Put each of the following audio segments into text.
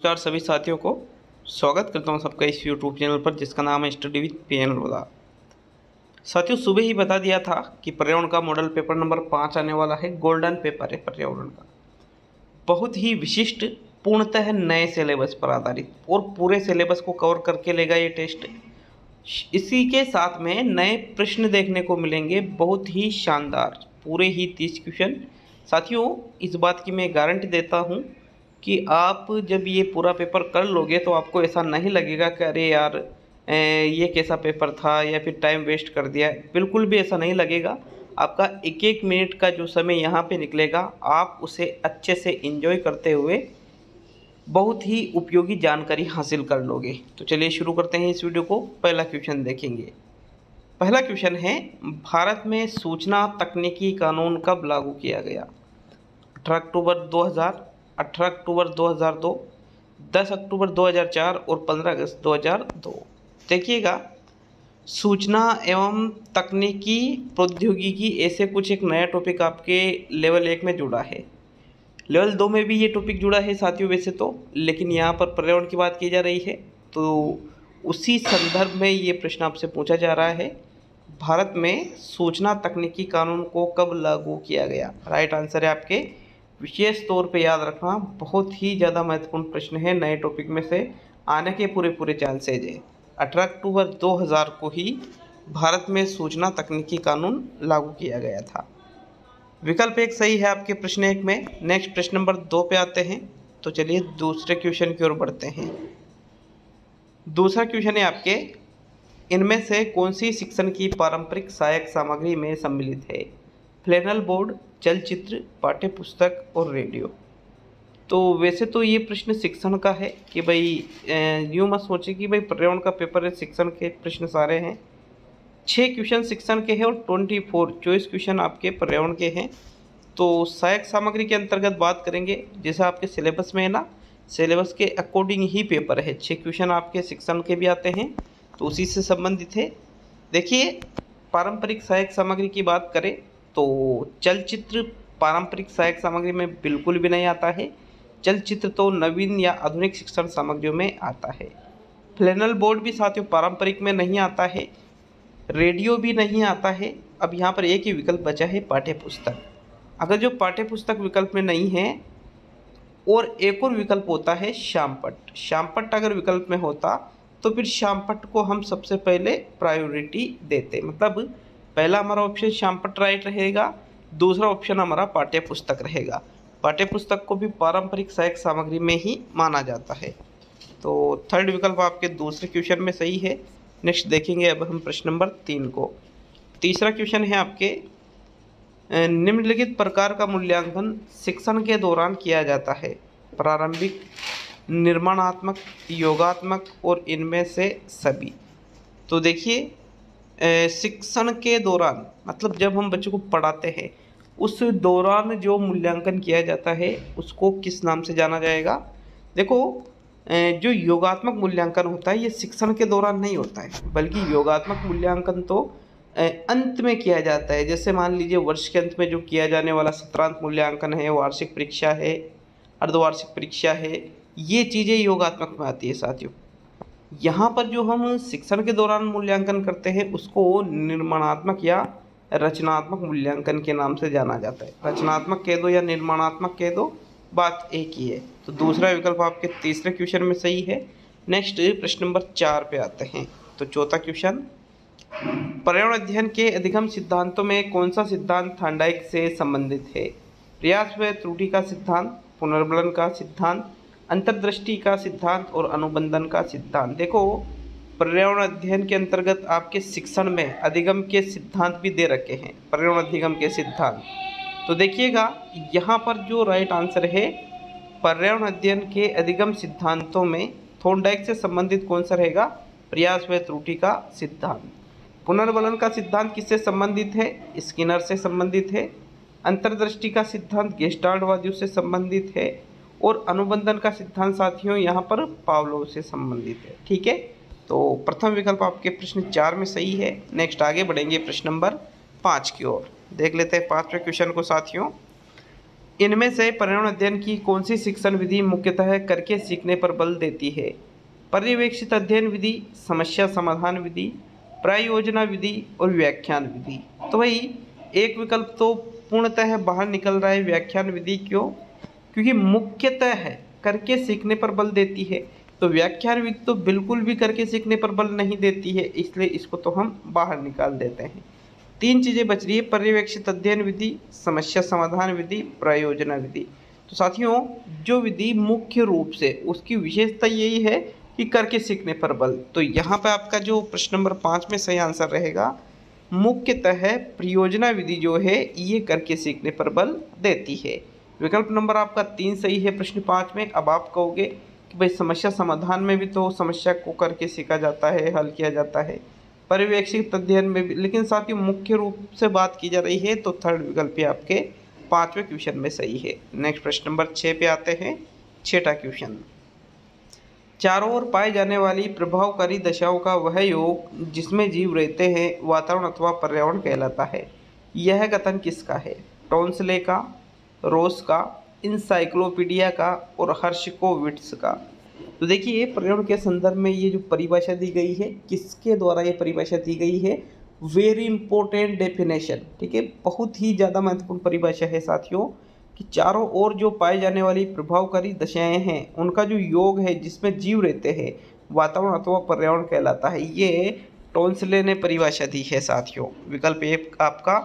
नमस्कार सभी साथियों को। स्वागत करता हूं सबका इस यूट्यूब चैनल पर जिसका नाम है स्टडी विद PN लोधा। साथियों, सुबह ही बता दिया था कि पर्यावरण का मॉडल पेपर नंबर 5 आने वाला है। गोल्डन पेपर है पर्यावरण का, बहुत ही विशिष्ट, पूर्णतः नए सिलेबस पर आधारित और पूरे सिलेबस को कवर करके लेगा ये टेस्ट। इसी के साथ में नए प्रश्न देखने को मिलेंगे, बहुत ही शानदार, पूरे ही 30 क्वेश्चन। साथियों, इस बात की मैं गारंटी देता हूँ कि आप जब ये पूरा पेपर कर लोगे तो आपको ऐसा नहीं लगेगा कि अरे यार ये कैसा पेपर था या फिर टाइम वेस्ट कर दिया। बिल्कुल भी ऐसा नहीं लगेगा। आपका एक एक मिनट का जो समय यहाँ पे निकलेगा, आप उसे अच्छे से एंजॉय करते हुए बहुत ही उपयोगी जानकारी हासिल कर लोगे। तो चलिए शुरू करते हैं इस वीडियो को। पहला क्वेश्चन देखेंगे। पहला क्वेश्चन है, भारत में सूचना तकनीकी कानून कब लागू किया गया? 18 अक्टूबर 2000, 18 अक्टूबर 2002, 10 अक्टूबर 2004 और 15 अगस्त 2002। देखिएगा, सूचना एवं तकनीकी प्रौद्योगिकी ऐसे कुछ एक नया टॉपिक आपके लेवल 1 में जुड़ा है। लेवल 2 में भी ये टॉपिक जुड़ा है साथियों वैसे तो, लेकिन यहाँ पर पर्यावरण की बात की जा रही है तो उसी संदर्भ में ये प्रश्न आपसे पूछा जा रहा है। भारत में सूचना तकनीकी कानून को कब लागू किया गया? राइट आंसर है आपके, विशेष तौर पे याद रखना, बहुत ही ज़्यादा महत्वपूर्ण प्रश्न है, नए टॉपिक में से आने के पूरे चांसेज है। 18 अक्टूबर 2000 को ही भारत में सूचना तकनीकी कानून लागू किया गया था। विकल्प 1 सही है आपके प्रश्न 1 में। नेक्स्ट प्रश्न नंबर 2 पे आते हैं। तो चलिए दूसरे क्वेश्चन की ओर बढ़ते हैं। दूसरा क्वेश्चन है आपके, इनमें से कौन सी शिक्षण की पारंपरिक सहायक सामग्री में सम्मिलित है? फ्लैनल बोर्ड, चलचित्र, पाठ्य पुस्तक और रेडियो। तो वैसे तो ये प्रश्न शिक्षण का है कि भाई यूँ मत सोचिए कि भाई पर्यावरण का पेपर है, शिक्षण के प्रश्न सारे हैं। 6 क्वेश्चन शिक्षण के हैं और 24 क्वेश्चन आपके पर्यावरण के हैं। तो सहायक सामग्री के अंतर्गत बात करेंगे, जैसा आपके सिलेबस में है ना, सिलेबस के अकॉर्डिंग ही पेपर है। 6 क्वेश्चन आपके शिक्षण के भी आते हैं तो उसी से संबंधित है। देखिए, पारंपरिक सहायक सामग्री की बात करें तो चलचित्र पारंपरिक सहायक सामग्री में बिल्कुल भी नहीं आता है। चलचित्र तो नवीन या आधुनिक शिक्षण सामग्रियों में आता है। फ्लैनल बोर्ड भी साथियों पारंपरिक में नहीं आता है। रेडियो भी नहीं आता है। अब यहाँ पर एक ही विकल्प बचा है, पाठ्य पुस्तक। अगर जो पाठ्य पुस्तक विकल्प में नहीं है और एक और विकल्प होता है श्यामपट्ट। श्यामपट्ट अगर विकल्प में होता तो फिर श्यामपट्ट को हम सबसे पहले प्रायोरिटी देते, मतलब पहला हमारा ऑप्शन श्यामपट्ट राइट रहेगा, दूसरा ऑप्शन हमारा पाठ्य पुस्तक रहेगा। पाठ्य पुस्तक को भी पारंपरिक सहायक सामग्री में ही माना जाता है। तो थर्ड विकल्प आपके दूसरे क्वेश्चन में सही है। नेक्स्ट देखेंगे अब हम प्रश्न नंबर 3 को। तीसरा क्वेश्चन है आपके, निम्नलिखित प्रकार का मूल्यांकन शिक्षण के दौरान किया जाता है? प्रारंभिक, निर्माणात्मक, योगात्मक और इनमें से सभी। तो देखिए, शिक्षण के दौरान मतलब जब हम बच्चों को पढ़ाते हैं उस दौरान जो मूल्यांकन किया जाता है उसको किस नाम से जाना जाएगा? देखो, जो योगात्मक मूल्यांकन होता है ये शिक्षण के दौरान नहीं होता है, बल्कि योगात्मक मूल्यांकन तो अंत में किया जाता है। जैसे मान लीजिए वर्ष के अंत में जो किया जाने वाला सत्रांत मूल्यांकन है, वार्षिक परीक्षा है, अर्धवार्षिक परीक्षा है, ये चीज़ें योगात्मक में आती है साथियों। यहाँ पर जो हम शिक्षण के दौरान मूल्यांकन करते हैं उसको निर्माणात्मक या रचनात्मक मूल्यांकन के नाम से जाना जाता है। रचनात्मक कह दो या निर्माणात्मक कह दो, बात एक ही है। तो दूसरा विकल्प आपके तीसरे क्वेश्चन में सही है। नेक्स्ट प्रश्न नंबर 4 पे आते हैं। तो चौथा क्वेश्चन, पर्यावरण अध्ययन के अधिगम सिद्धांतों में कौन सा सिद्धांत थांडाइक से संबंधित है? प्रयास व त्रुटि का सिद्धांत, पुनर्बलन का सिद्धांत, अंतर्दृष्टि का सिद्धांत और अनुबंधन का सिद्धांत। देखो, पर्यावरण अध्ययन के अंतर्गत आपके शिक्षण में अधिगम के सिद्धांत भी दे रखे हैं, पर्यावरण अधिगम के सिद्धांत। तो देखिएगा, यहाँ पर जो राइट आंसर है, पर्यावरण अध्ययन के अधिगम सिद्धांतों में थॉर्नडाइक से संबंधित कौन सा रहेगा? प्रयास व त्रुटि का सिद्धांत। पुनर्बलन का सिद्धांत किससे संबंधित है? स्किनर से संबंधित है। अंतर्दृष्टि का सिद्धांत गेस्टाल्टवादियों से संबंधित है और अनुबंधन का सिद्धांत साथियों यहाँ पर पावलोव से संबंधित है। ठीक है, तो प्रथम विकल्प आपके प्रश्न 4 में सही है। नेक्स्ट आगे बढ़ेंगे प्रश्न नंबर 5 की ओर। देख लेते हैं 5वें क्वेश्चन को साथियों। इनमें से पर्यावरण अध्ययन की कौन सी शिक्षण विधि मुख्यतः करके सीखने पर बल देती है? पर्यवेक्षित अध्ययन विधि, समस्या समाधान विधि, प्रयोजना विधि और व्याख्यान विधि। तो भाई एक विकल्प तो पूर्णतः बाहर निकल रहा है, व्याख्यान विधि। क्यों? क्योंकि मुख्यतः है करके सीखने पर बल देती है, तो व्याख्यान विधि तो बिल्कुल भी करके सीखने पर बल नहीं देती है, इसलिए इसको तो हम बाहर निकाल देते हैं। तीन चीज़ें बच रही है, पर्यवेक्षित अध्ययन विधि, समस्या समाधान विधि, प्रयोजना विधि। तो साथियों जो विधि मुख्य रूप से उसकी विशेषता यही है कि करके सीखने पर बल, तो यहाँ पे आपका जो प्रश्न नंबर 5 में सही आंसर रहेगा, मुख्यतः प्रयोजना विधि जो है ये करके सीखने पर बल देती है। विकल्प नंबर आपका 3 सही है प्रश्न 5 में। अब आप कहोगे कि भाई समस्या समाधान में भी तो समस्या को करके सीखा जाता है, हल किया जाता है, पर्यवेक्षित अध्ययन में भी, लेकिन साथ ही मुख्य रूप से बात की जा रही है, तो थर्ड विकल्प ही आपके 5वें क्वेश्चन में सही है। नेक्स्ट प्रश्न नंबर 6 पे आते हैं। 6ठा क्वेश्चन, चारों ओर पाए जाने वाली प्रभावकारी दशाओं का वह योग जिसमें जीव रहते हैं वातावरण अथवा पर्यावरण कहलाता है। यह कथन किसका है? टोंसले का, रोस का, इंसाइक्लोपीडिया का और हर्षकोविट्स का। तो देखिए पर्यावरण के संदर्भ में ये जो परिभाषा दी गई है, किसके द्वारा ये परिभाषा दी गई है? वेरी इंपॉर्टेंट डेफिनेशन, ठीक है, बहुत ही ज़्यादा महत्वपूर्ण परिभाषा है साथियों, कि चारों ओर जो पाए जाने वाली प्रभावकारी दशाएं हैं उनका जो योग है जिसमें जीव रहते हैं वातावरण अथवा पर्यावरण कहलाता है, ये टोंसले ने परिभाषा दी है साथियों। विकल्प एक आपका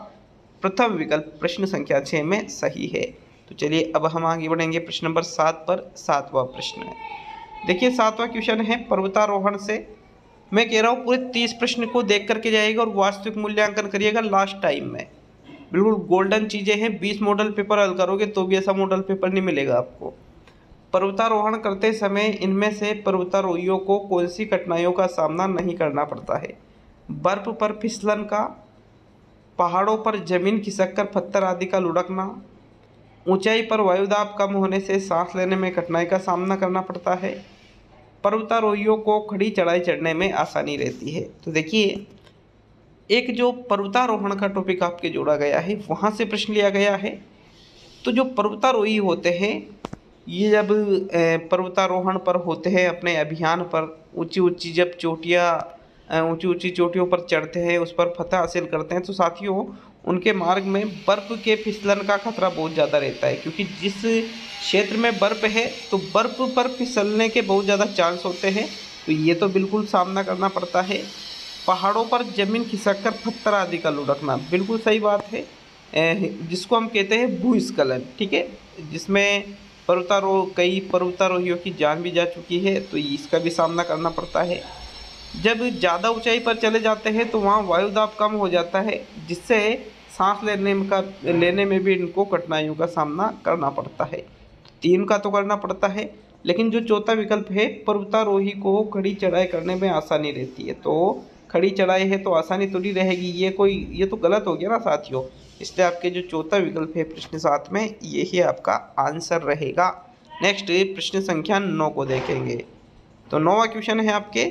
प्रथम विकल्प प्रश्न संख्या 6 में सही है। तो चलिए अब हम आगे बढ़ेंगे प्रश्न नंबर 7 पर। 7वां प्रश्न है, देखिए 7वां क्वेश्चन है पर्वतारोहण से। मैं कह रहा हूँ पूरे 30 प्रश्न को देख करके जाइएगा और वास्तविक मूल्यांकन करिएगा लास्ट टाइम में। बिल्कुल गोल्डन चीज़ें हैं, 20 मॉडल पेपर हल करोगे तो भी ऐसा मॉडल पेपर नहीं मिलेगा आपको। पर्वतारोहण करते समय इनमें से पर्वतारोहियों को कौन सी कठिनाइयों का सामना नहीं करना पड़ता है? बर्फ पर फिसलन का, पहाड़ों पर जमीन खिसक कर पत्थर आदि का लुढ़कना, ऊंचाई पर वायुदाब कम होने से सांस लेने में कठिनाई का सामना करना पड़ता है, पर्वतारोहियों को खड़ी चढ़ाई चढ़ने में आसानी रहती है। तो देखिए एक जो पर्वतारोहण का टॉपिक आपके जोड़ा गया है वहाँ से प्रश्न लिया गया है। तो जो पर्वतारोही होते हैं ये जब पर्वतारोहण पर होते हैं, अपने अभियान पर ऊंची ऊंची जब चोटियाँ ऊंची ऊंची चोटियों पर चढ़ते हैं, उस पर फतह हासिल करते हैं, तो साथियों उनके मार्ग में बर्फ़ के फिसलन का खतरा बहुत ज़्यादा रहता है, क्योंकि जिस क्षेत्र में बर्फ़ है तो बर्फ़ पर फिसलने के बहुत ज़्यादा चांस होते हैं, तो ये तो बिल्कुल सामना करना पड़ता है। पहाड़ों पर जमीन खिसक कर पत्थर आदि का लुढ़कना, बिल्कुल सही बात है, जिसको हम कहते हैं भूस्खलन, ठीक है, जिसमें कई पर्वतारोहियों की जान भी जा चुकी है, तो इसका भी सामना करना पड़ता है। जब ज़्यादा ऊंचाई पर चले जाते हैं तो वहाँ वायुदाब कम हो जाता है, जिससे सांस लेने में भी इनको कठिनाइयों का सामना करना पड़ता है। 3 का तो करना पड़ता है, लेकिन जो चौथा विकल्प है पर्वतारोही को खड़ी चढ़ाई करने में आसानी रहती है, तो खड़ी चढ़ाई है तो आसानी थोड़ी रहेगी, ये तो गलत हो गया ना साथियों। इसलिए आपके जो चौथा विकल्प है प्रश्न 7 में यही आपका आंसर रहेगा। नेक्स्ट प्रश्न संख्या 9 को देखेंगे। तो 9वां क्वेश्चन है आपके,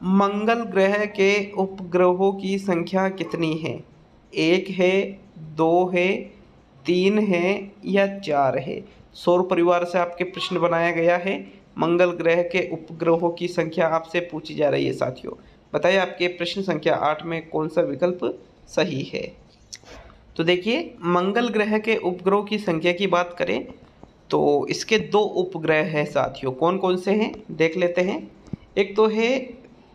मंगल ग्रह के उपग्रहों की संख्या कितनी है? 1 है, 2 है, 3 है या 4 है? सौर परिवार से आपके प्रश्न बनाया गया है। मंगल ग्रह के उपग्रहों की संख्या आपसे पूछी जा रही है साथियों। बताइए आपके प्रश्न संख्या 8 में कौन सा विकल्प सही है? तो देखिए मंगल ग्रह के उपग्रहों की संख्या की बात करें तो इसके 2 उपग्रह हैं साथियों। कौन कौन से हैं देख लेते हैं। एक तो है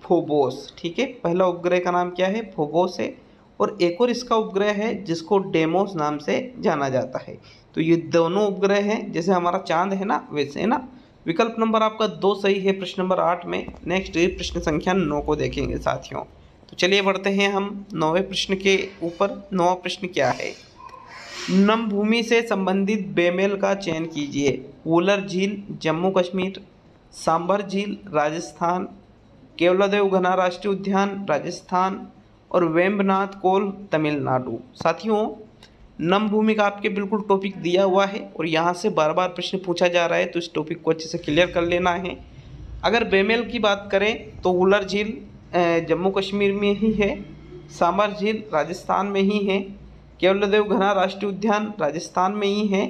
फोबोस, ठीक है, पहला उपग्रह का नाम क्या है? फोबोस है। और एक और इसका उपग्रह है जिसको डेमोस नाम से जाना जाता है। तो ये दोनों उपग्रह हैं, जैसे हमारा चांद है ना वैसे है ना। विकल्प नंबर आपका 2 सही है प्रश्न नंबर 8 में। नेक्स्ट प्रश्न संख्या 9 को देखेंगे साथियों। तो चलिए बढ़ते हैं हम 9वें प्रश्न के ऊपर। 9वां प्रश्न क्या है? नमभूमि से संबंधित बेमेल का चयन कीजिए। वुलर झील जम्मू कश्मीर, सांभर झील राजस्थान, केवलादेव घना राष्ट्रीय उद्यान राजस्थान और वेम्बनाथ कोल तमिलनाडु। साथियों नमभूमि का आपके बिल्कुल टॉपिक दिया हुआ है और यहाँ से बार बार प्रश्न पूछा जा रहा है, तो इस टॉपिक को अच्छे से क्लियर कर लेना है। अगर बेमेल की बात करें तो वुलर झील जम्मू कश्मीर में ही है, सांभर झील राजस्थान में ही है, केवलादेव घना राष्ट्रीय उद्यान राजस्थान में ही है,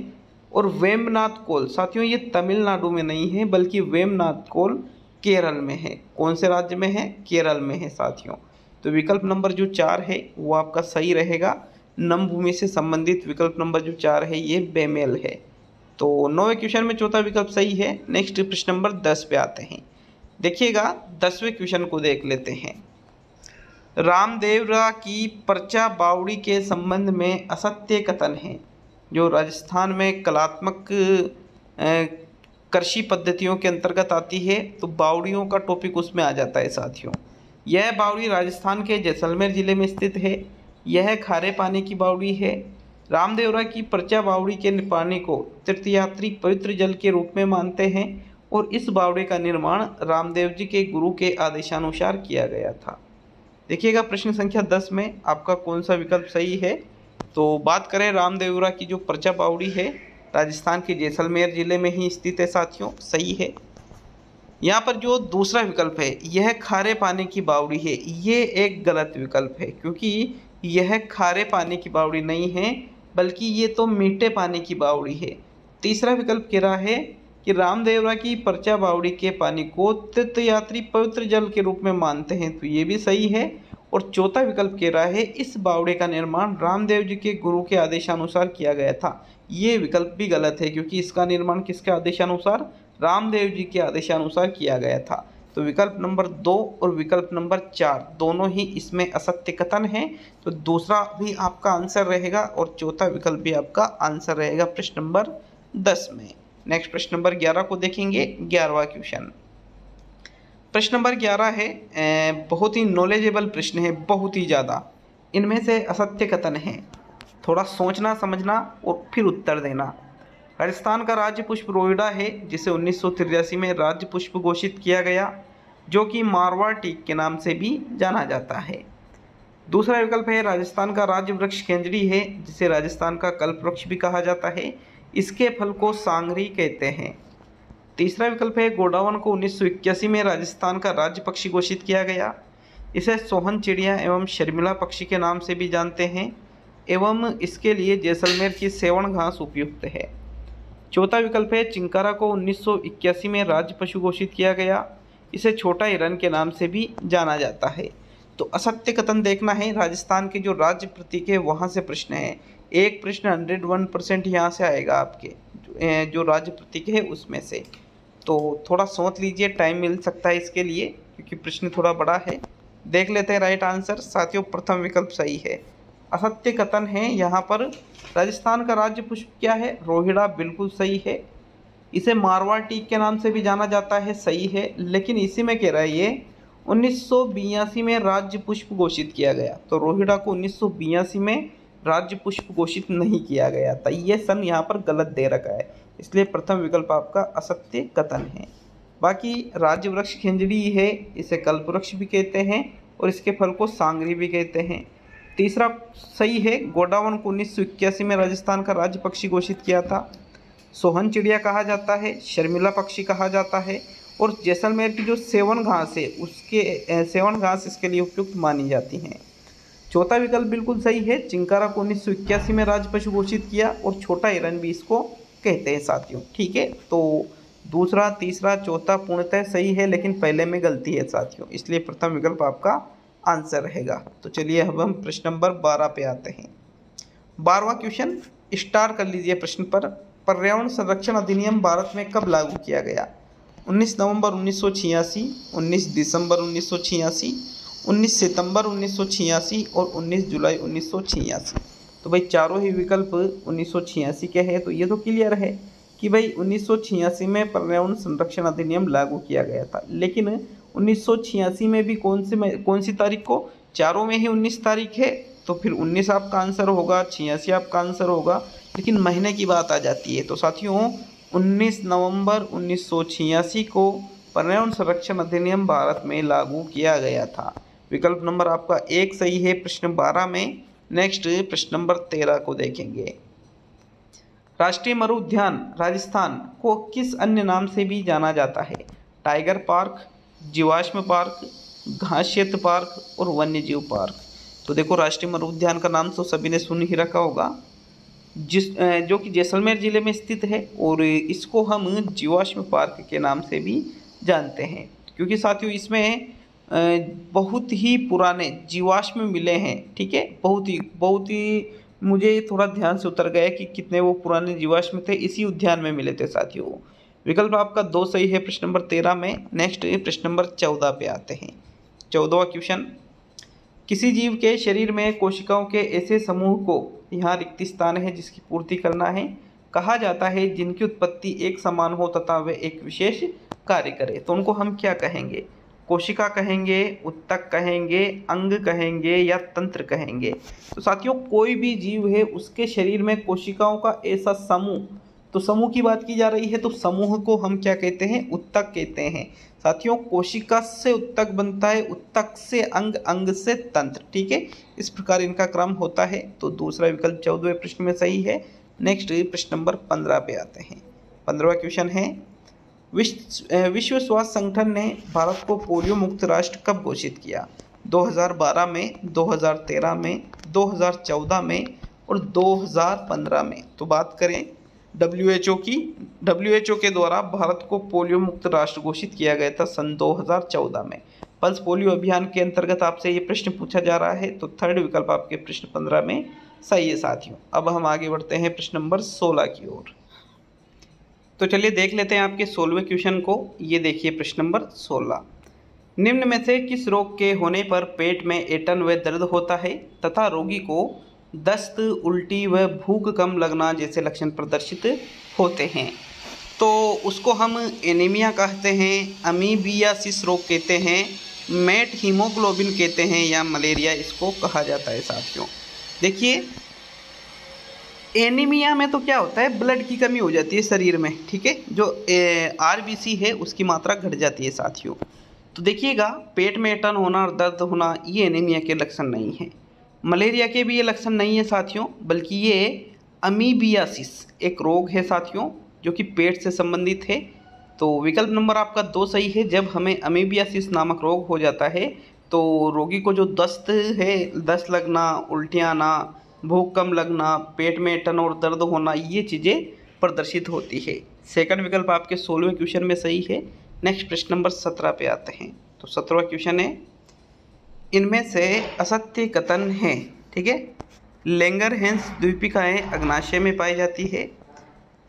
और वेम्बनाथ कोल साथियों ये तमिलनाडु में नहीं है बल्कि वेम्बनाथ कोल केरल में है। कौन से राज्य में है? केरल में है साथियों। तो विकल्प नंबर जो 4 है वो आपका सही रहेगा। नमभूमि से संबंधित विकल्प नंबर जो 4 है ये बेमेल है। तो 9वें क्वेश्चन में चौथा विकल्प सही है। नेक्स्ट प्रश्न नंबर 10 पे आते हैं। देखिएगा 10वें क्वेश्चन को देख लेते हैं। रामदेवरा की पर्चा बावड़ी के संबंध में असत्य कथन है। जो राजस्थान में कलात्मक कृषि पद्धतियों के अंतर्गत आती है तो बावड़ियों का टॉपिक उसमें आ जाता है साथियों। यह बावड़ी राजस्थान के जैसलमेर जिले में स्थित है। यह खारे पानी की बावड़ी है। रामदेवरा की पर्चा बावड़ी के पानी को तीर्थयात्री पवित्र जल के रूप में मानते हैं और इस बावड़ी का निर्माण रामदेव जी के गुरु के आदेशानुसार किया गया था। देखिएगा प्रश्न संख्या 10 में आपका कौन सा विकल्प सही है। तो बात करें रामदेवरा की जो पर्चा बावड़ी है राजस्थान के जैसलमेर जिले में ही स्थित है साथियों, सही है। यहाँ पर जो दूसरा विकल्प है यह खारे पानी की बावड़ी है, ये एक गलत विकल्प है क्योंकि यह खारे पानी की बावड़ी नहीं है बल्कि ये तो मीठे पानी की बावड़ी है। तीसरा विकल्प कह रहा है कि रामदेवरा की पर्चा बावड़ी के पानी को तीर्थयात्री पवित्र जल के रूप में मानते हैं, तो ये भी सही है। और चौथा विकल्प कह रहा है इस बावड़े का निर्माण रामदेव जी के गुरु के आदेशानुसार किया गया था, ये विकल्प भी गलत है क्योंकि इसका निर्माण किसके आदेशानुसार? रामदेव जी के आदेशानुसार किया गया था। तो विकल्प नंबर 2 और विकल्प नंबर 4 दोनों ही इसमें असत्य कथन है। तो दूसरा भी आपका आंसर रहेगा और चौथा विकल्प भी आपका आंसर रहेगा प्रश्न नंबर 10 में। नेक्स्ट प्रश्न नंबर 11 को देखेंगे। 11वां क्वेश्चन, प्रश्न नंबर 11 है, बहुत ही नॉलेजेबल प्रश्न है, बहुत ही ज़्यादा। इनमें से असत्य कथन है, थोड़ा सोचना समझना और फिर उत्तर देना। राजस्थान का राज्य पुष्प रोहिड़ा है जिसे 1983 में राज्य पुष्प घोषित किया गया, जो कि मारवाड़ टीक के नाम से भी जाना जाता है। दूसरा विकल्प है राजस्थान का राज्य वृक्ष खेंजड़ी है जिसे राजस्थान का कल्प वृक्ष भी कहा जाता है, इसके फल को सांगरी कहते हैं। तीसरा विकल्प है गोडावन को 1981 में राजस्थान का राज्य पक्षी घोषित किया गया, इसे सोहन चिड़िया एवं शर्मिला पक्षी के नाम से भी जानते हैं एवं इसके लिए जैसलमेर की सेवण घास उपयुक्त है। चौथा विकल्प है चिंकारा को 1981 में राज्य पशु घोषित किया गया, इसे छोटा हिरन के नाम से भी जाना जाता है। तो असत्य कथन देखना है, राजस्थान के जो राज्य प्रतीक है वहाँ से प्रश्न है। एक प्रश्न 101% यहाँ से आएगा आपके जो राज्य प्रतीक है उसमें से। तो थोड़ा सोच लीजिए, टाइम मिल सकता है इसके लिए क्योंकि प्रश्न थोड़ा बड़ा है। देख लेते हैं राइट आंसर। साथियों प्रथम विकल्प सही है। असत्य कथन है यहाँ पर, राजस्थान का राज्य पुष्प क्या है? रोहिड़ा, बिल्कुल सही है। इसे मारवाड़ टीक के नाम से भी जाना जाता है, सही है। लेकिन इसी में कह रहा है ये 1982 में राज्य पुष्प घोषित किया गया, तो रोहिड़ा को 1982 में राज्य पुष्प घोषित नहीं किया गया था। ये सन यहाँ पर गलत दे रखा है, इसलिए प्रथम विकल्प आपका असत्य कथन है। बाकी राज्य वृक्ष खेंजड़ी है, इसे कल्प वृक्ष भी कहते हैं और इसके फल को सांगरी भी कहते हैं। तीसरा सही है, गोडावन को 1981 में राजस्थान का राज्य पक्षी घोषित किया था। सोहन चिड़िया कहा जाता है, शर्मिला पक्षी कहा जाता है और जैसलमेर की जो सेवन घास है उसके सेवन घास इसके लिए उपयुक्त मानी जाती हैं। चौथा विकल्प बिल्कुल सही है, चिंकारा को 1981 में राज्य पशु घोषित किया और छोटा हिरन भी इसको कहते हैं साथियों। ठीक है, तो दूसरा, तीसरा, चौथा पूर्णतः सही है लेकिन पहले में गलती है साथियों, इसलिए प्रथम विकल्प आपका आंसर रहेगा। तो चलिए अब हम प्रश्न नंबर 12 पे आते हैं। 12वां क्वेश्चन स्टार कर लीजिए प्रश्न पर। पर्यावरण संरक्षण अधिनियम भारत में कब लागू किया गया? 19 नवंबर 1986, 19 दिसंबर 1986, 19 सितंबर 1986 और 19 जुलाई 1986। तो भाई चारों ही विकल्प 1986 के हैं, तो ये तो क्लियर है कि भाई 1986 में पर्यावरण संरक्षण अधिनियम लागू किया गया था। लेकिन 1986 में भी कौन सी तारीख को? चारों में ही 19 तारीख है, तो फिर 19 आपका आंसर होगा, 86 आपका आंसर होगा, लेकिन महीने की बात आ जाती है। तो साथियों 19 नवंबर 1986 को पर्यावरण संरक्षण अधिनियम भारत में लागू किया गया था। विकल्प नंबर आपका 1 सही है प्रश्न 12 में। नेक्स्ट प्रश्न नंबर 13 को देखेंगे। राष्ट्रीय मरु उद्यान राजस्थान को किस अन्य नाम से भी जाना जाता है? टाइगर पार्क, जीवाश्म पार्क, घास क्षेत्र पार्क और वन्यजीव पार्क। तो देखो राष्ट्रीय मरु उद्यान का नाम तो सभी ने सुन ही रखा होगा, जो कि जैसलमेर ज़िले में स्थित है और इसको हम जीवाश्म पार्क के नाम से भी जानते हैं, क्योंकि साथियों इसमें बहुत ही पुराने जीवाश्म मिले हैं। ठीक है, बहुत ही मुझे थोड़ा ध्यान से उतर गया कि कितने वो पुराने जीवाश्म थे, इसी उद्यान में मिले थे साथियों। विकल्प आपका 2 सही है प्रश्न नंबर 13 में। नेक्स्ट प्रश्न नंबर 14 पे आते हैं। 14वां क्वेश्चन, किसी जीव के शरीर में कोशिकाओं के ऐसे समूह को, यहाँ रिक्त स्थान है जिसकी पूर्ति करना है, कहा जाता है जिनकी उत्पत्ति एक समान हो तथा वे एक विशेष कार्य करे। तो उनको हम क्या कहेंगे? कोशिका कहेंगे, उत्तक कहेंगे, अंग कहेंगे या तंत्र कहेंगे। तो साथियों कोई भी जीव है उसके शरीर में कोशिकाओं का ऐसा समूह, तो समूह की बात की जा रही है तो समूह को हम क्या कहते हैं? उत्तक कहते हैं। साथियों कोशिका से उत्तक बनता है, उत्तक से अंग, अंग से तंत्र। ठीक है, इस प्रकार इनका क्रम होता है। तो दूसरा विकल्प 14वें प्रश्न में सही है। नेक्स्ट प्रश्न नंबर 15 पे आते हैं। 15वां क्वेश्चन है, विश्व स्वास्थ्य संगठन ने भारत को पोलियो मुक्त राष्ट्र कब घोषित किया? 2012 में, 2013 में, 2014 में और 2015 में। तो बात करें WHO की, WHO के द्वारा भारत को पोलियो मुक्त राष्ट्र घोषित किया गया था सन 2014 में। पल्स पोलियो अभियान के अंतर्गत आपसे ये प्रश्न पूछा जा रहा है, तो थर्ड विकल्प आपके प्रश्न 15 में सही है साथियों। अब हम आगे बढ़ते हैं प्रश्न नंबर 16 की ओर। तो चलिए देख लेते हैं आपके 16वें क्वेश्चन को। ये देखिए प्रश्न नंबर 16, निम्न में से किस रोग के होने पर पेट में ऐंठन व दर्द होता है तथा रोगी को दस्त, उल्टी व भूख कम लगना जैसे लक्षण प्रदर्शित होते हैं? तो उसको हम एनीमिया कहते हैं, अमीबियासिस रोग कहते हैं, मेट हीमोग्लोबिन कहते हैं या मलेरिया इसको कहा जाता है साथियों। देखिए एनीमिया में तो क्या होता है, ब्लड की कमी हो जाती है शरीर में। ठीक है, जो RBC है उसकी मात्रा घट जाती है साथियों। तो देखिएगा पेट में ऐंठन होना और दर्द होना ये एनीमिया के लक्षण नहीं है। मलेरिया के भी ये लक्षण नहीं है साथियों, बल्कि ये अमीबियासिस एक रोग है साथियों जो कि पेट से संबंधित है। तो विकल्प नंबर आपका 2 सही है। जब हमें अमीबियासिस नामक रोग हो जाता है तो रोगी को जो दस्त है, दस्त लगना, उल्टियाँ आना, भूख कम लगना, पेट में ऐंठन और दर्द होना, ये चीज़ें प्रदर्शित होती है। सेकंड विकल्प आपके 16वें क्वेश्चन में सही है। नेक्स्ट प्रश्न नंबर 17 पे आते हैं। तो 17वां क्वेश्चन है, इनमें से असत्य कथन है। ठीक है, लैंगरहैंस द्वीपिकाएँ अग्नाशय में पाई जाती है,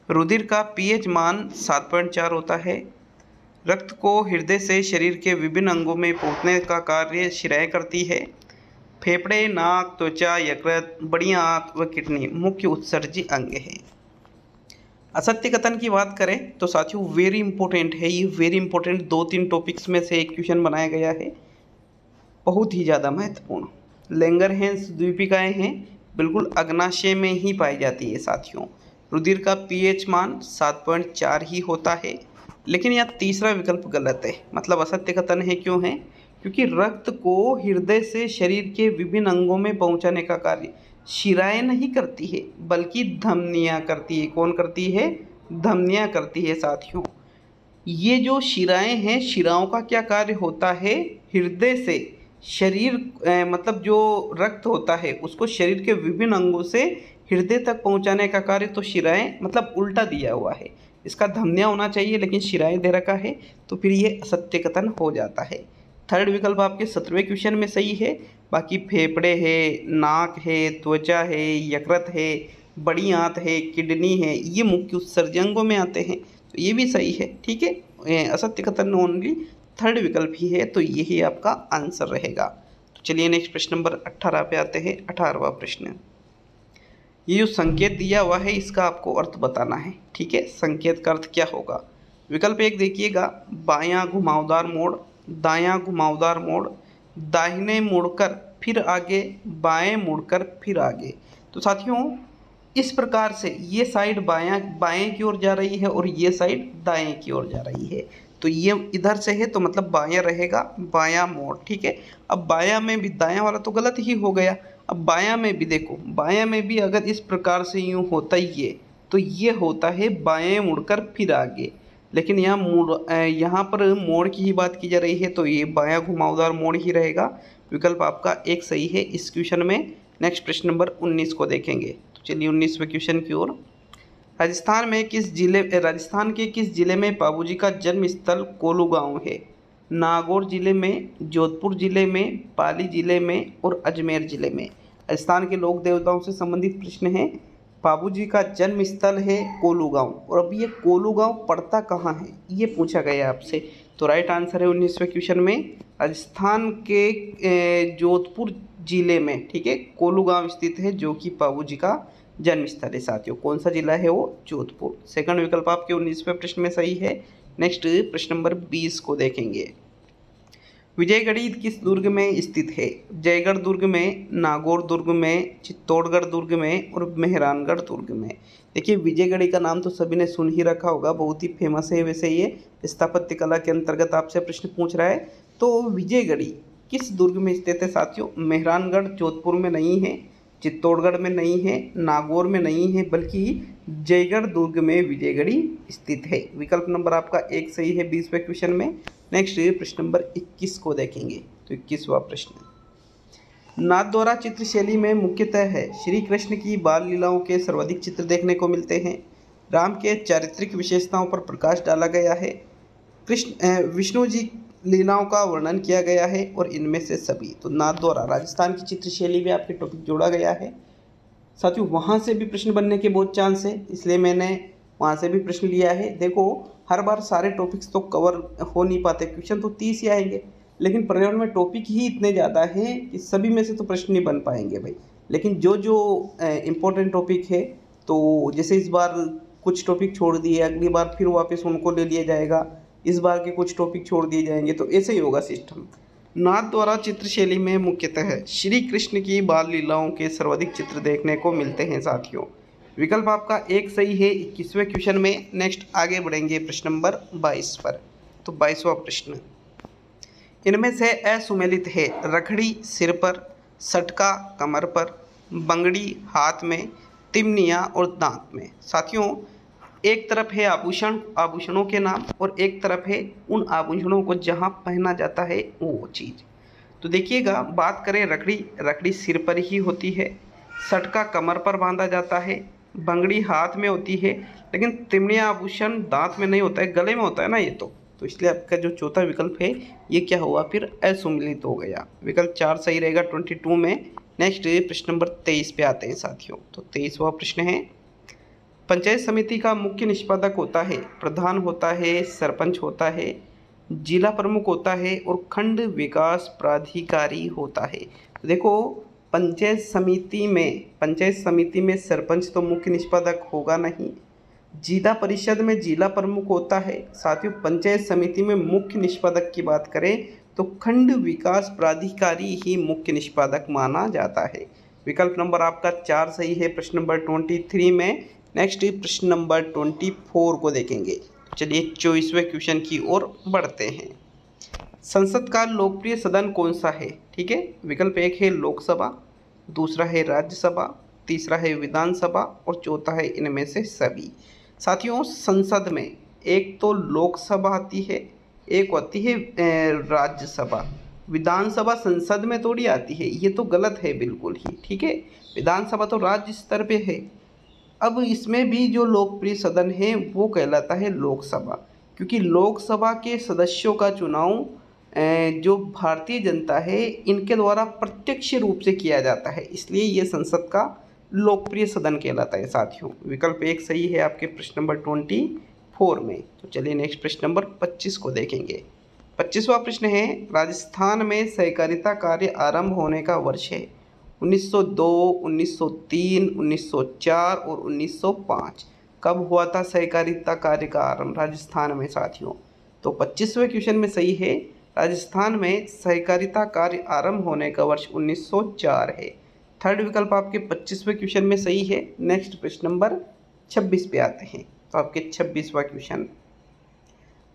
रुधिर का pH मान 7.4 होता है, रक्त को हृदय से शरीर के विभिन्न अंगों में पहुँचने का कार्य शिराएँ करती है, फेफड़े, नाक, त्वचा, यकृत, बड़ी आंत व किडनी मुख्य उत्सर्जी अंग है। असत्य कथन की बात करें तो साथियों वेरी इंपॉर्टेंट है ये, वेरी इंपॉर्टेंट 2-3 टॉपिक्स में से एक क्वेश्चन बनाया गया है, बहुत ही ज़्यादा महत्वपूर्ण। लैंगरहैंस द्वीपिकाएँ हैं बिल्कुल अग्नाशय में ही पाई जाती है साथियों। रुधिर का pH मान 7.4 ही होता है, लेकिन यह तीसरा विकल्प गलत है। मतलब असत्य कथन है, क्यों है? क्योंकि रक्त को हृदय से शरीर के विभिन्न अंगों में पहुंचाने का कार्य शिराएं नहीं करती है, बल्कि धमनियां करती है। कौन करती है? धमनियां करती है साथियों। ये जो शिराएं हैं, शिराओं का क्या कार्य होता है? हृदय से शरीर मतलब जो रक्त होता है उसको शरीर के विभिन्न अंगों से हृदय तक पहुंचाने का कार्य तो शिराएं, मतलब उल्टा दिया हुआ है, इसका धमनियां होना चाहिए लेकिन शिराएं दे रखा है, तो फिर ये असत्य कथन हो जाता है। थर्ड विकल्प आपके 17वें क्वेश्चन में सही है। बाकी फेफड़े है, नाक है, त्वचा है, यकृत है, बड़ी आंत है, किडनी है, ये मुख्य उत्सर्जक अंगों में आते हैं, तो ये भी सही है। ठीक है, असत्य कथन ओनली थर्ड विकल्प ही है, तो यही आपका आंसर रहेगा। तो चलिए नेक्स्ट प्रश्न नंबर 18 पे आते हैं। 18वां प्रश्न, ये जो संकेत दिया हुआ है इसका आपको अर्थ बताना है। ठीक है, संकेत का अर्थ क्या होगा? विकल्प 1 देखिएगा, बायां घुमावदार मोड़, दायां घुमावदार मोड़, दाहिने मुड़कर फिर आगे, बाएं मुड़कर फिर आगे। तो साथियों इस प्रकार से ये साइड बाएं की ओर जा रही है और ये साइड दाएं की ओर जा रही है, तो ये इधर से है तो मतलब बायां रहेगा, बायां मोड़। ठीक है, अब बायां में भी दायां वाला तो गलत ही हो गया, अब बायां में भी देखो, बायां में भी अगर इस प्रकार से यूँ होता ही तो ये होता है बाएं मुड़कर फिर आगे, लेकिन यहाँ पर मोड़ की ही बात की जा रही है, तो ये बायां घुमावदार मोड़ ही रहेगा। विकल्प आपका 1 सही है इस क्वेश्चन में। नेक्स्ट प्रश्न नंबर 19 को देखेंगे। तो चलिए 19वें क्वेश्चन की ओर। राजस्थान के किस जिले में बाबूजी का जन्म स्थल कोलू गांव है? नागौर जिले में, जोधपुर जिले में, पाली जिले में और अजमेर जिले में। राजस्थान के लोक देवताओं से संबंधित प्रश्न है। बाबूजी का जन्म स्थल है कोलू गांव, और अब ये कोलू गांव पड़ता कहाँ है ये पूछा गया आपसे। तो राइट आंसर है 19वें क्वेश्चन में राजस्थान के जोधपुर जिले में, ठीक है, कोलू गांव स्थित है, जो कि बाबूजी का जन्म स्थल है साथियों। कौन सा जिला है वो? जोधपुर। सेकंड विकल्प आपके 19वें प्रश्न में सही है। नेक्स्ट प्रश्न नंबर 20 को देखेंगे। विजयगढ़ी किस दुर्ग में स्थित है? जयगढ़ दुर्ग में, नागौर दुर्ग में, चित्तौड़गढ़ दुर्ग में और मेहरानगढ़ दुर्ग में। देखिए विजयगढ़ी का नाम तो सभी ने सुन ही रखा होगा, बहुत ही फेमस है। वैसे ये स्थापत्य कला के अंतर्गत आपसे प्रश्न पूछ रहा है। तो विजयगढ़ी किस दुर्ग में स्थित है साथियों? मेहरानगढ़ जोधपुर में नहीं है, चित्तौड़गढ़ में नहीं है, नागौर में नहीं है, बल्कि जयगढ़ दुर्ग में विजयगढ़ी स्थित है। विकल्प नंबर आपका 1 सही है 20वें क्वेश्चन में। नेक्स्ट प्रश्न नंबर 21 को देखेंगे। तो 21वां प्रश्न, नाथद्वारा चित्र शैली में मुख्यतः है श्री कृष्ण की बाल लीलाओं के सर्वाधिक चित्र देखने को मिलते हैं। राम के चारित्रिक विशेषताओं पर प्रकाश डाला गया है। विष्णु जी लीलाओं का वर्णन किया गया है, और इनमें से सभी। तो नाथद्वारा राजस्थान की चित्र शैली में आपके टॉपिक जोड़ा गया है साथियों। वहाँ से भी प्रश्न बनने के बहुत चांस है, इसलिए मैंने वहाँ से भी प्रश्न लिया है। देखो हर बार सारे टॉपिक्स तो कवर हो नहीं पाते, क्वेश्चन तो 30 ही आएंगे, लेकिन पर्यावरण में टॉपिक ही इतने ज़्यादा हैं कि सभी में से तो प्रश्न नहीं बन पाएंगे भाई। लेकिन जो जो इम्पोर्टेंट टॉपिक है, तो जैसे इस बार कुछ टॉपिक छोड़ दिए, अगली बार फिर वापस उनको ले लिया जाएगा, इस बार के कुछ टॉपिक छोड़ दिए जाएंगे, तो ऐसे ही होगा सिस्टम। नाथद्वारा चित्र शैली में मुख्यतः श्री कृष्ण की बाल लीलाओं के सर्वाधिक चित्र देखने को मिलते हैं साथियों। विकल्प आपका 1 सही है 21वें क्वेश्चन में। नेक्स्ट आगे बढ़ेंगे प्रश्न नंबर 22 पर। तो 22वां प्रश्न, इनमें से असुमेलित है रखड़ी सिर पर, सटका कमर पर, बंगड़ी हाथ में, तिमनिया और दांत में। साथियों एक तरफ है आभूषणों के नाम, और एक तरफ है उन आभूषणों को जहां पहना जाता है वो चीज़। तो देखिएगा, बात करें रखड़ी सिर पर ही होती है, सटका कमर पर बांधा जाता है, बंगड़ी हाथ में होती है, लेकिन तिमनिया आभूषण दांत में नहीं होता है, गले में होता है ना ये तो इसलिए आपका जो चौथा विकल्प है ये क्या हुआ फिर? असुमेलित हो गया। विकल्प 4 सही रहेगा 22 में। नेक्स्ट प्रश्न नंबर 23 पे आते हैं साथियों। तो 23वां प्रश्न है, पंचायत समिति का मुख्य निष्पादक होता है, प्रधान होता है, सरपंच होता है, जिला प्रमुख होता है और खंड विकास प्राधिकारी होता है। तो देखो पंचायत समिति में सरपंच तो मुख्य निष्पादक होगा नहीं, जिला परिषद में जिला प्रमुख होता है साथियों। पंचायत समिति में मुख्य निष्पादक की बात करें तो खंड विकास प्राधिकारी ही मुख्य निष्पादक माना जाता है। विकल्प नंबर आपका 4 सही है प्रश्न नंबर 23 में। नेक्स्ट प्रश्न नंबर 24 को देखेंगे। चलिए 24वें क्वेश्चन की ओर बढ़ते हैं। संसद का लोकप्रिय सदन कौन सा है? ठीक है, विकल्प 1 है लोकसभा, दूसरा है राज्यसभा, तीसरा है विधानसभा और चौथा है इनमें से सभी। साथियों संसद में एक तो लोकसभा आती है, एक होती है राज्यसभा। विधानसभा संसद में थोड़ी आती है, ये तो गलत है बिल्कुल ही। ठीक है, विधानसभा तो राज्य स्तर पे है। अब इसमें भी जो लोकप्रिय सदन है वो कहलाता है लोकसभा, क्योंकि लोकसभा के सदस्यों का चुनाव जो भारतीय जनता है इनके द्वारा प्रत्यक्ष रूप से किया जाता है, इसलिए ये संसद का लोकप्रिय सदन कहलाता है साथियों। विकल्प 1 सही है आपके प्रश्न नंबर 24 में। तो चलिए नेक्स्ट प्रश्न नंबर 25 को देखेंगे। 25वां प्रश्न है, राजस्थान में सहकारिता कार्य आरंभ होने का वर्ष है 1902, 1903, 1904 और 1905। कब हुआ था सहकारिता कार्य का आरंभ राजस्थान में साथियों? तो 25वें क्वेश्चन में सही है, राजस्थान में सहकारिता कार्य आरंभ होने का वर्ष 1904 है। थर्ड विकल्प आपके 25वें क्वेश्चन में सही है। नेक्स्ट प्रश्न नंबर 26 पे आते हैं। तो आपके 26वां क्वेश्चन,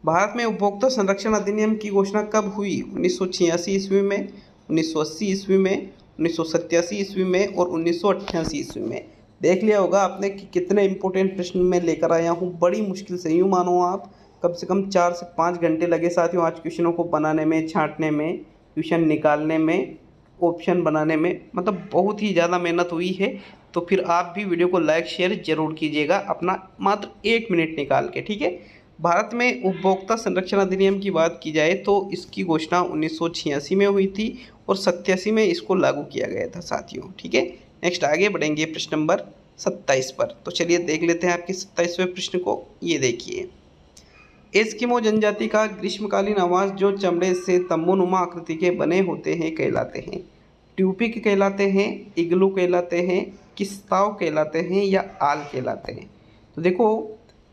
भारत में उपभोक्ता संरक्षण अधिनियम की घोषणा कब हुई? 1986 ईस्वी में, 1980 ईस्वी में, 1987 ईस्वी में और 1988 ईस्वी में। देख लिया होगा आपने कि कितने इंपॉर्टेंट प्रश्न मैं लेकर आया हूँ। बड़ी मुश्किल से, यूँ मानो आप कम से कम 4 से 5 घंटे लगे साथियों आज क्वेश्चनों को बनाने में, छांटने में, क्वेश्चन निकालने में। ऑप्शन बनाने में, मतलब बहुत ही ज़्यादा मेहनत हुई है। तो फिर आप भी वीडियो को लाइक शेयर जरूर कीजिएगा अपना मात्र 1 मिनट निकाल के, ठीक है। भारत में उपभोक्ता संरक्षण अधिनियम की बात की जाए तो इसकी घोषणा 1986 में हुई थी और 87 में इसको लागू किया गया था साथियों, ठीक है। नेक्स्ट आगे बढ़ेंगे प्रश्न नंबर 27 पर। तो चलिए देख लेते हैं आपके 27वें प्रश्न को। ये देखिए, एस्किमो जनजाति का ग्रीष्मकालीन आवास जो चमड़े से तंबूनुमा आकृति के बने होते हैं कहलाते हैं? ट्यूपिक कहलाते हैं, इग्लू कहलाते हैं, किस्ताव कहलाते हैं या आल कहलाते हैं? तो देखो,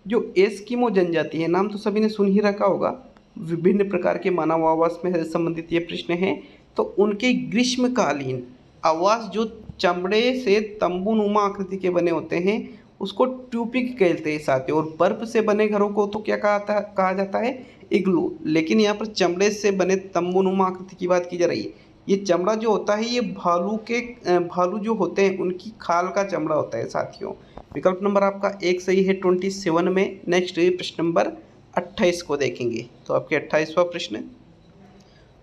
जो एस्किमो जनजाति है, नाम तो सभी ने सुन ही रखा होगा, विभिन्न प्रकार के मानव आवास में संबंधित ये प्रश्न है। तो उनके ग्रीष्मकालीन आवास जो चमड़े से तंबूनुमा आकृति के बने होते हैं उसको ट्यूपिक कहते हैं साथियों। और बर्फ से बने घरों को तो क्या कहा जाता है? इग्लू। लेकिन यहाँ पर चमड़े से बने तंबूनुमा आकृति की बात की जा रही है। ये चमड़ा जो होता है ये भालू जो होते हैं उनकी खाल का चमड़ा होता है साथियों। विकल्प नंबर आपका 1 सही है 27 में। नेक्स्ट प्रश्न नंबर 28 को देखेंगे। तो आपके 28वां प्रश्न,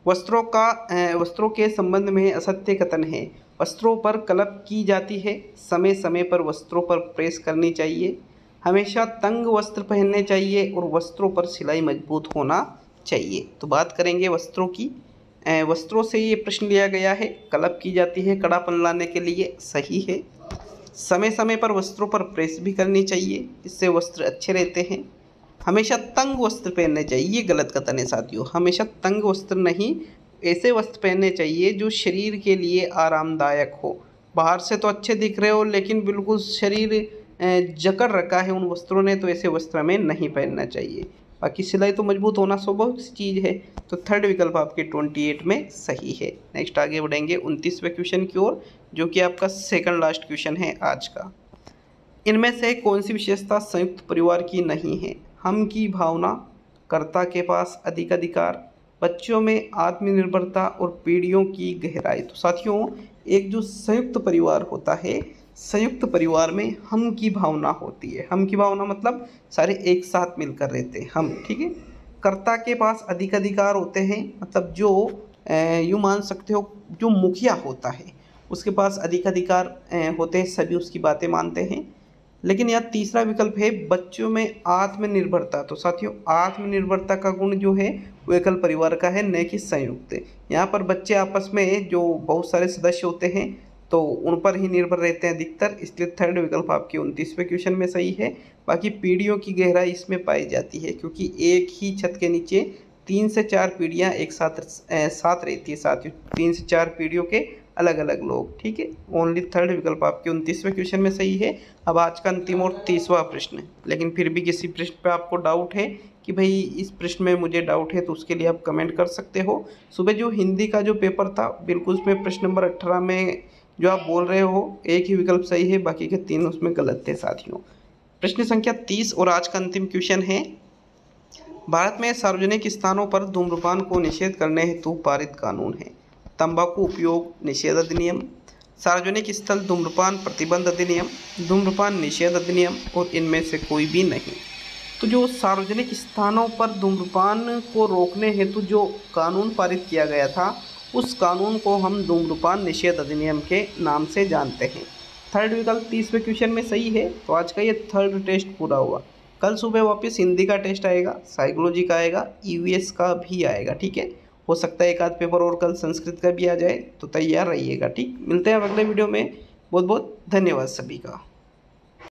वस्त्रों के संबंध में असत्य कथन है। वस्त्रों पर कलप की जाती है, समय समय पर वस्त्रों पर प्रेस करनी चाहिए, हमेशा तंग वस्त्र पहनने चाहिए और वस्त्रों पर सिलाई मजबूत होना चाहिए। तो बात करेंगे वस्त्रों की। वस्त्रों से ये प्रश्न लिया गया है। कलप की जाती है कड़ापन लाने के लिए, सही है। समय समय पर वस्त्रों पर प्रेस भी करनी चाहिए, इससे वस्त्र अच्छे रहते हैं। हमेशा तंग वस्त्र पहनने चाहिए, ये गलत कथन है साथियों। हमेशा तंग वस्त्र नहीं, ऐसे वस्त्र पहनने चाहिए जो शरीर के लिए आरामदायक हो। बाहर से तो अच्छे दिख रहे हो लेकिन बिल्कुल शरीर जकड़ रखा है उन वस्त्रों ने, तो ऐसे वस्त्र हमें नहीं पहनना चाहिए। बाकी सिलाई तो मजबूत होना स्वाभाविक सी चीज़ है। तो थर्ड विकल्प आपके 28 में सही है। नेक्स्ट आगे बढ़ेंगे 29वें क्वेश्चन की ओर, जो कि आपका सेकंड लास्ट क्वेश्चन है आज का। इनमें से कौन सी विशेषता संयुक्त परिवार की नहीं है? हम की भावना, कर्ता के पास अधिक अधिकार, बच्चों में आत्मनिर्भरता और पीढ़ियों की गहराई। तो साथियों, एक जो संयुक्त परिवार होता है, संयुक्त परिवार में हम की भावना होती है। हम की भावना मतलब सारे एक साथ मिलकर रहते हैं हम, ठीक है। कर्ता के पास अधिक अधिकार होते हैं, मतलब जो यूँ मान सकते हो जो मुखिया होता है उसके पास अधिक अधिकार होते हैं, सभी उसकी बातें मानते हैं। लेकिन यहाँ तीसरा विकल्प है बच्चों में आत्मनिर्भरता। तो साथियों, आत्मनिर्भरता का गुण जो है वो एकल परिवार का है, न कि संयुक्त। यहाँ पर बच्चे आपस में जो बहुत सारे सदस्य होते हैं तो उन पर ही निर्भर रहते हैं अधिकतर, इसलिए थर्ड विकल्प आपके 29वें क्वेश्चन में सही है। बाकी पीढ़ियों की गहराई इसमें पाई जाती है क्योंकि एक ही छत के नीचे 3 से 4 पीढ़ियाँ एक साथ रहती है साथियों। 3 से 4 पीढ़ियों के अलग अलग लोग, ठीक है। ओनली थर्ड विकल्प आपके 29वें क्वेश्चन में सही है। अब आज का अंतिम और 30वां प्रश्न। लेकिन फिर भी किसी प्रश्न पे आपको डाउट है कि भाई इस प्रश्न में मुझे डाउट है, तो उसके लिए आप कमेंट कर सकते हो। सुबह जो हिंदी का जो पेपर था बिल्कुल उसमें प्रश्न नंबर 18 में जो आप बोल रहे हो एक ही विकल्प सही है, बाकी के 3 उसमें गलत थे साथियों। प्रश्न संख्या 30 और आज का अंतिम क्वेश्चन है, भारत में सार्वजनिक स्थानों पर धूम्रपान को निषेध करने हेतु पारित कानून है। तंबाकू उपयोग निषेध अधिनियम, सार्वजनिक स्थल धूम्रपान प्रतिबंध अधिनियम, धूम्रपान निषेध अधिनियम और इनमें से कोई भी नहीं। तो जो सार्वजनिक स्थानों पर धूम्रपान को रोकने हेतु जो कानून पारित किया गया था उस कानून को हम धूम्रपान निषेध अधिनियम के नाम से जानते हैं। थर्ड विकल्प 30वें क्वेश्चन में सही है। तो आज का ये थर्ड टेस्ट पूरा हुआ। कल सुबह वापस हिंदी का टेस्ट आएगा, साइकोलॉजी का आएगा, ईवीएस का भी आएगा, ठीक है। हो सकता है एक आध पेपर और कल संस्कृत का भी आ जाए, तो तैयार रहिएगा, ठीक। मिलते हैं अगले वीडियो में। बहुत बहुत धन्यवाद सभी का।